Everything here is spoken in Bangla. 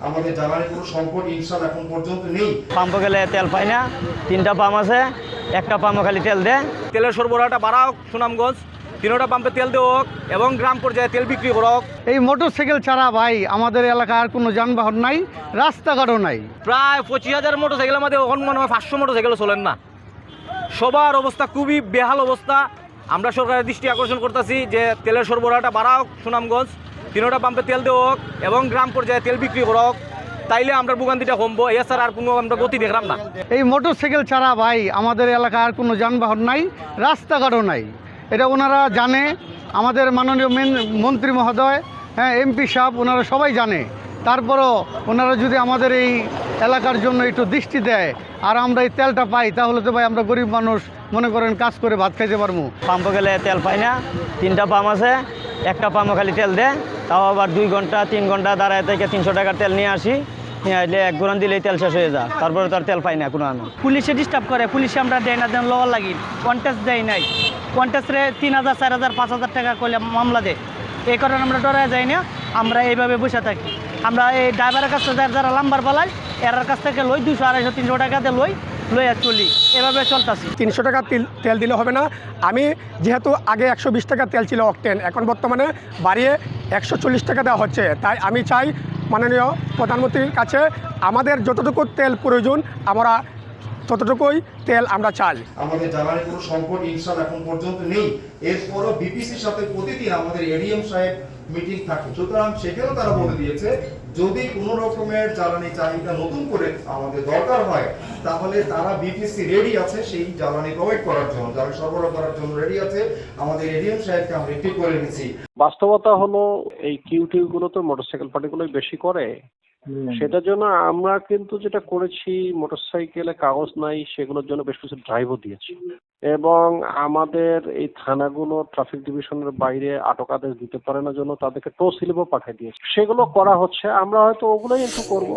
আমাদের জ্বালানির কোনো সংকট ইনশাল্লাহ এখন পর্যন্ত নেই। পাম্প গেলে তেল পাই না, 3টা পাম্প আছে, একটা পাম্প খালি তেল দেয়। তেলের সরবরাহটা বাড়াও সুনামগঞ্জ, 3টা পাম্পে তেল দেওক এবং গ্রাম পর্যায়ে তেল বিক্রি করক। এই মোটরসাইকেল ছাড়া ভাই আমাদের এলাকার কোনো যানবাহন নাই, রাস্তাঘাটও নাই। প্রায় 25,000 মোটরসাইকেলের মধ্যে এখন মনে হয় 500 মোটরসাইকেল চলেন না। সবার অবস্থা খুবই বেহাল অবস্থা। আমরা সরকারের দৃষ্টি আকর্ষণ করতেছি যে তেলের সরবরাহটা বাড়াও সুনামগঞ্জ, 3টা পাম্পে তেল দেওক এবং গ্রাম পর্যায়ে তেল বিক্রি করক। তাইলে আমরা ভোগান্তিটা কমবো, এছাড়া আর কোনো আমরা গতি দেখলাম না। এই মোটরসাইকেল ছাড়া ভাই আমাদের এলাকার কোনো যানবাহন নাই, রাস্তাঘাটও নাই। এটা ওনারা জানে, আমাদের মাননীয় মন্ত্রী মহোদয়, হ্যাঁ, এমপি সাহেব, ওনারা সবাই জানে। তারপরও ওনারা যদি আমাদের এই এলাকার জন্য একটু দৃষ্টি দেয় আর আমরা এই তেলটা পাই, তাহলে তো ভাই আমরা গরিব মানুষ মনে করেন কাজ করে ভাত খাইতে পারবো। পাম্প গেলে তেল পাই না, 3টা পাম্প আছে, একটা পাম্প খালি তেল দেয়। তাও আবার 2 ঘন্টা 3 ঘন্টা দাঁড়ায় থেকে 300 টাকার তেল নিয়ে আসি, নিয়ে আসলে 1 গুরান দিলেই তেল শেষ হয়ে যায়। তারপরে তো আর তেল পাই না কোনো আমি। পুলিশে ডিস্টার্ব করে, পুলিশে আমরা দেয় না, দেন লওয়ার লাগি কন্টেস্ট দেয় নাই। কন্টেস্টে 3,000 4,000 5,000 টাকা করলে মামলা দেয়। এই কারণে আমরা ডরা যাই না, আমরা এইভাবে বসে থাকি। আমরা এই ড্রাইভারের কাছ থেকে যারা লাম্বার পালাই এরার কাছ থেকে লই 200 250 300 টাকা দিয়ে লইয়া চলি, এভাবে চলতেছি। 300 টাকা তেল দিলে হবে না। আমি যেহেতু আগে 120 টাকা তেল ছিল অকটেন, এখন বর্তমানে বাড়িয়ে 140 টাকা দেওয়া হচ্ছে। তাই আমি চাই মাননীয় প্রধানমন্ত্রীর কাছে আমাদের যতটুকু তেল প্রয়োজন আমরা ততটুকুই তেল আমরা চাই। আমাদের জ্বালানির কোনো সংকট ইনশাল্লাহ এখন পর্যন্ত নেই। এরপরও বিপিসির সাথে প্রতিদিন আমাদের এডিএম সাহেব মিটিং থাকে, সুতরাং সেখানেও তারা বলে দিয়েছে যদি কোনো রকমের জ্বালানি চাহিদা নতুন করে আমাদের দরকার হয় তাহলে তারা বিপিসি রেডি আছে সেই জ্বালানি প্রোভাইড করার জন্য, জ্বালানি সরবরাহ করার জন্য রেডি আছে। আমাদের এডিএম সাহেবকে আমরা একটি করে নিয়েছি। বাস্তবতা হলো এই কিউটিউ গুলো তো মোটরসাইকেল পার্টিগুলোই বেশি করে। সেটার জন্য আমরা কিন্তু যেটা করেছি, মোটরসাইকেলে কাগজ নাই সেগুলোর জন্য বেশ কিছু ড্রাইভও দিয়েছি এবং আমাদের এই থানাগুলো ট্রাফিক ডিভিশনের বাইরে আটক আদেশ দিতে পারে না জন্য তাদেরকে টো স্লিপও পাঠিয়ে দিয়েছি। সেগুলো করা হচ্ছে, আমরা হয়তো ওগুলোই একটু করবো।